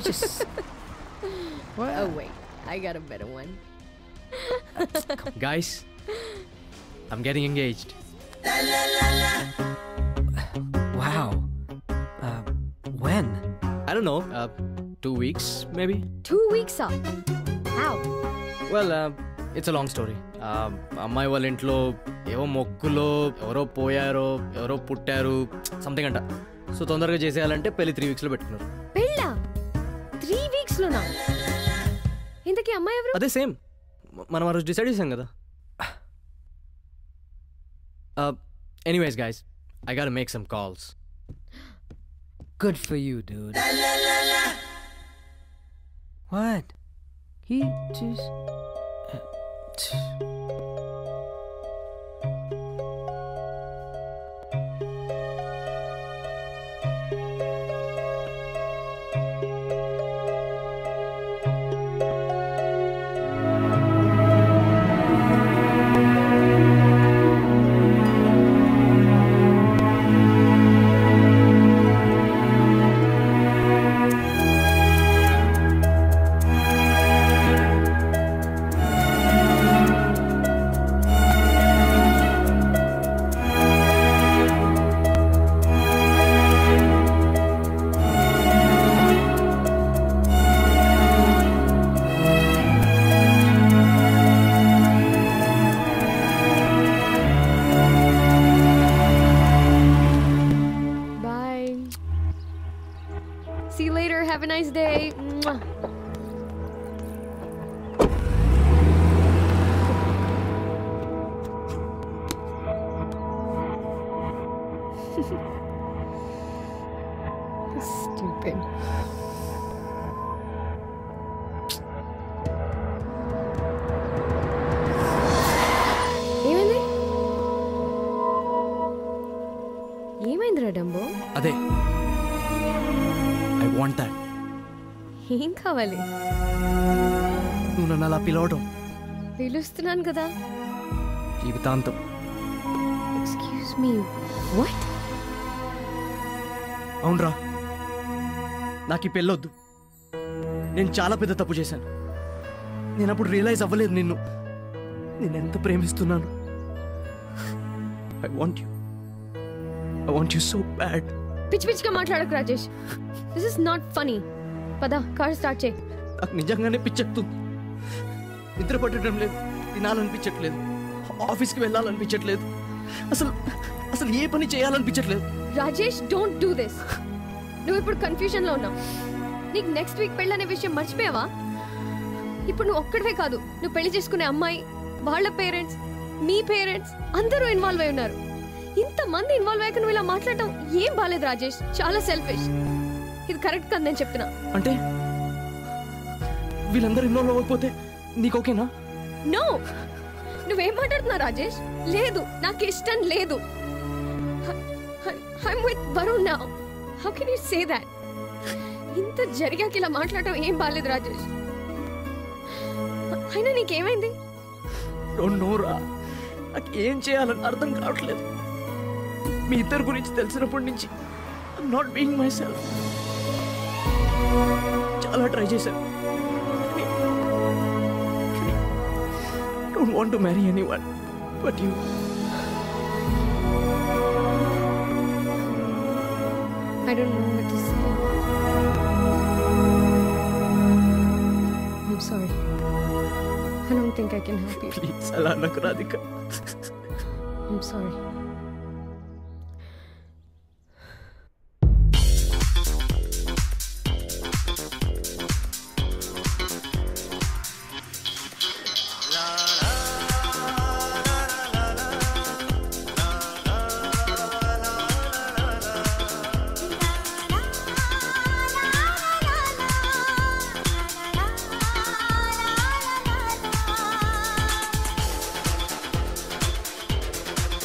Just what? Oh wait, I got a better one. Guys, I'm getting engaged. Wow. When? I don't know, 2 weeks maybe? 2 weeks up. How? Well, it's a long story. అమ్మాయి వాళ్ళ ఇంట్లో ఏవో మొక్కులో ఎవరో పోయారో ఎవరో పుట్టారు something అంట. So తొందరగా చేసేయాలంటే పెళ్లి 3 weeks పెట్టుకున్నారు. పెళ్ళా 3 weeks లోనా? ఇంతకీ అమ్మాయి ఎవరు? అదే సేమ్ మనం ఆ రోజు డిసైడ్ చేసాం కదా. Anyways guys, I gotta make some calls. Good for you, dude. What? He just... See you later. Have a nice day. Mwah. Stupid. ఏమైందిరా డంబో? అదే ఐ వాంట్ దట్. ఏం కావాలి? నువ్వు నన్ను అలా పిలవడం. పిలుస్తున్నాను కదా. జీవితాంతం. Excuse me, what? అవునరా, నాకు ఈ పెళ్ళొద్దు. నేను చాలా పెద్ద తప్పు చేశాను. నేను అప్పుడు రియలైజ్ అవ్వలేదు నేను ఎంత ప్రేమిస్తున్నాను. I want you so bad. పిచ్చి పిచ్చిగా మాట్లాడకు Rajesh. This is not funny. పద, కార్ స్టార్ట్ చేయి. నాకు నిజంగానే పిచ్చెక్కుతుంది. నిద్ర పట్టడం లేదు, తినాలనిపించట్లేదు, ఆఫీస్కి వెళ్ళాలనిపించట్లేదు, అసలు ఏ పని చేయాలనిపించట్లేదు. Rajesh, don't do this. నువ్వు ఇప్పుడు కన్ఫ్యూజన్ లో ఉన్నావు. నీకు నెక్స్ట్ వీక్ పెళ్ళనే విషయం మర్చిపోయావా? ఇప్పుడు నువ్వు ఒక్కడే కాదు, నువ్వు పెళ్లి చేసుకునే అమ్మాయి, వాళ్ళ పేరెంట్స్, మీ పేరెంట్స్ అందరూ ఇన్వాల్వ్ అయి ఉన్నారు. ఇంతమంది ఇన్వాల్వ్ అయ్యాక నువ్వు ఇలా మాట్లాడటం ఏం బాలేదు రాజేష్. చాలా సెల్ఫిష్. ఇది కరెక్ట్ కాదు నేను చెప్తున్నా. అంటే వీళ్ళందరూ ఇన్వాల్వ్ అవ్వకపోతే నీకు ఓకేనా? నో, నువ్వేం మాట్లాడుతున్నావు రాజేష్? లేదు, నాకు ఇష్టం లేదు. I'm with Varun now. How can you say that? ఇంత జరిగాక ఇలా మాట్లాడటం ఏం బాలేదు రాజేష్. అయినా నీకేమైంది? డోంట్ నో రా, నాకు ఏం చేయాలని అర్థం కావట్లేదు. మీ ఇద్దరు గురించి తెలిసినప్పటి నుంచి I'm not being myself. చాలా ట్రై చేశాను. Don't want to marry anyone but you. I don't know what to say. I'm sorry. I don't think I can help you. Please, అలా నాకు Radhika. I'm sorry.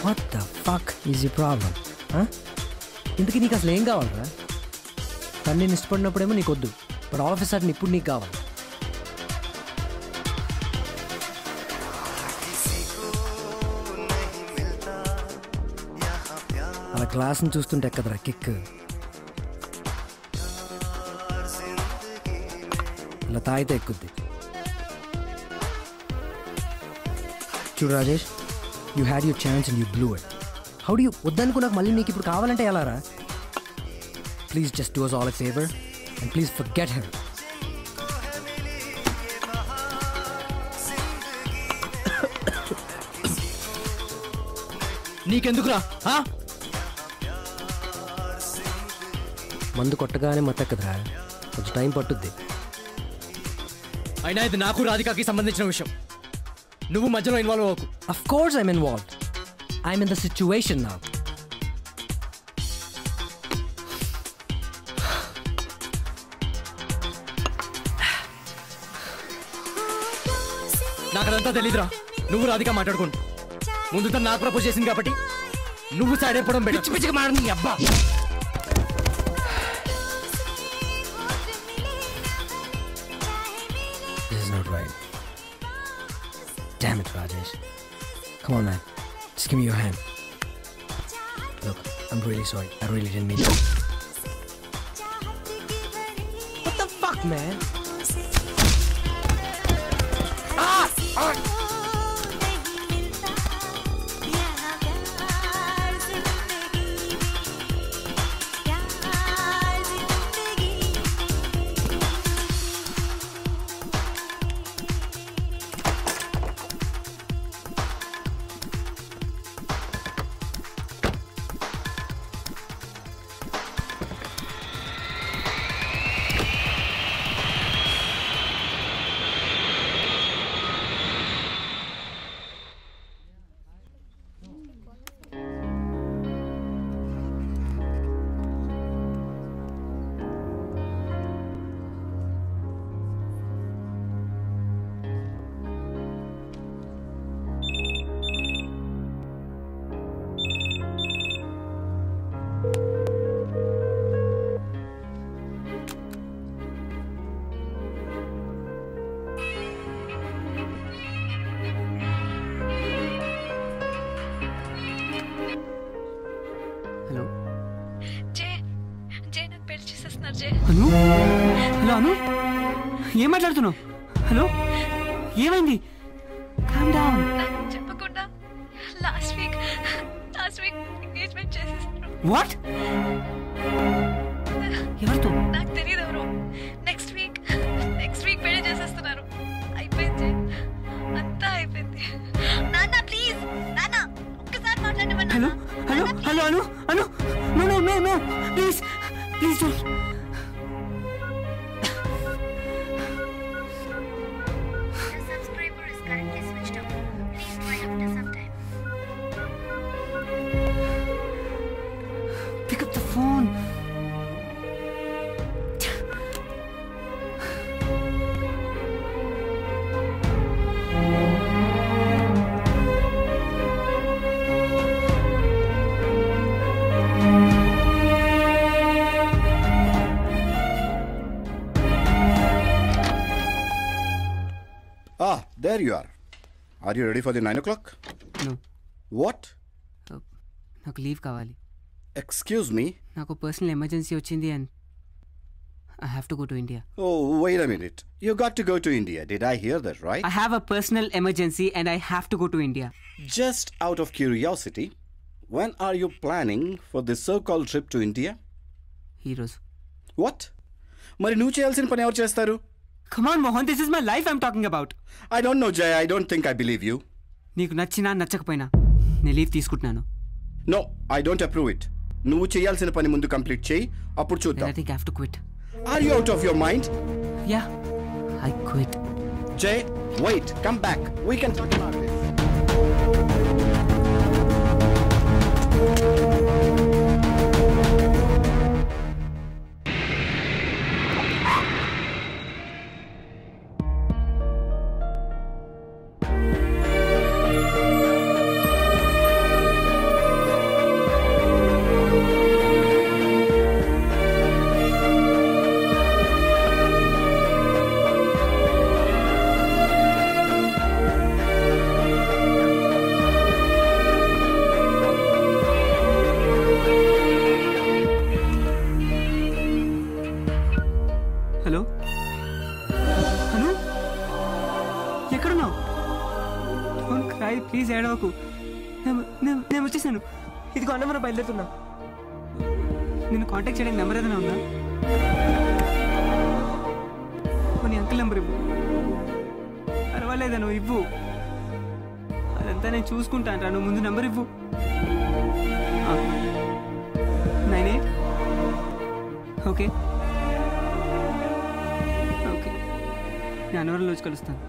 What the fuck is your problem? ఇంతకీ నీకు అసలు ఏం కావాలరా? తను నేను ఇష్టపడినప్పుడేమో నీకు వద్దు, but all of a sudden ఇప్పుడు నీకు కావాలి. అలా క్లాస్ని చూస్తుంటే ఎక్కదరా కిక్. అలా తాగితే ఎక్కుద్ది. చూడు Rajesh, you had your chance and you blew it. How do you వద్దనుకో నాకు మళ్ళీ నీకు ఇప్పుడు కావాలంటే ఎలా రా? Please just do us all a favour and please forget him. నీకెందుకురా? మందు కొట్టగానే మత్తెక్కదురా, కొంచెం టైం పట్టుద్ది. అయినా ఇది నాకు రాధికాకి సంబంధించిన విషయం. నువ్వు మధ్యలో ఇన్వాల్వ్ అవ్వకు. Of course I'm involved. I'm in the situation now. నాకు అదంతా తెలీదురా. నువ్వు రాధిక మాట్లాడుకోండి. ముందు తను నాకు ప్రపోజ్ చేసింది కాబట్టి నువ్వు సైడ్ అయిపోవడం పిచ్చి పిచ్చిగా మాట్లాడి అబ్బా. This is not right. Damn it, Rajesh. Come on, man. Just give me your hand. Look, I'm really sorry. I really didn't mean to. What the fuck, man? Anu hello Anu ఏం మాట్లాడుతున్నావు? హలో ఏమైంది? Calm down. చెప్పకుండా last week engagement చేసేసారు. What? ఎవరితో? నాకు తెలియదు ఎవరు. Next week పెళ్లి చేసేస్తున్నారు. అయిపోయింది, అంతా అయిపోయింది. నాన్న ప్లీజ్, నాన్న ఒక్కసారి మాట్లాడమని. Hello hello hello Anu Anu no no no no please please don't. Pick up the phone. There you are. Are you ready for the 9 o'clock? No. What? నాకు లీవ్ కావాలి. Excuse me? నాకు పర్సనల్ ఎమర్జెన్సీ వచ్చింది and I have to go to India. Oh, wait a minute. You got to go to India. Did I hear that right? I have a personal emergency and I have to go to India. Just out of curiosity, when are you planning for this so-called trip to India? ఈ రోజు. What? మరి నువ్వు చేయాల్సిన పని ఎవరు చేస్తారు? Come on Mohan, this is my life I'm talking about. I don't know, Jay. I don't think I believe you. నీకు నచ్చినా నచ్చకపోయినా నేను లీవ్ తీసుకుంటున్నాను. No, I don't approve it. నువ్వు చేయాల్సిన పని ముందు కంప్లీట్ చేయి, అప్పుడు చూద్దాం. I think I have to quit. Are you out of your mind? Yeah, I quit. Jay, wait. Come back. We can talk about this. Hello? Sai please ఏడవకు. నేను వచ్చేసాను. ఇదిగో అన్న మనం బయలుదేరుతున్నాం. నేను కాంటాక్ట్ చేయడానికి నెంబర్ ఏదైనా ఉందా? నీ అంకుల్ నెంబర్ ఇవ్వు. పర్వాలేదా, నువ్వు ఇవ్వు. అదంతా నేను చూసుకుంటాను రా. నువ్వు ముందు నెంబర్ ఇవ్వు. 98. ఓకే ఓకే, నేను అన్నవరం రోజు కలుస్తాను.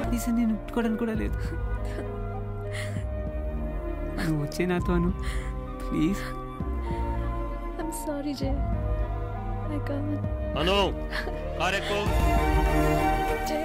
కనీసం నేను ఒప్పుకోవడానికి కూడా లేదు. నువ్వు వచ్చే నాతో Anu please. I'm sorry, Jay. I can't. Anu కారెక్కు. Jay.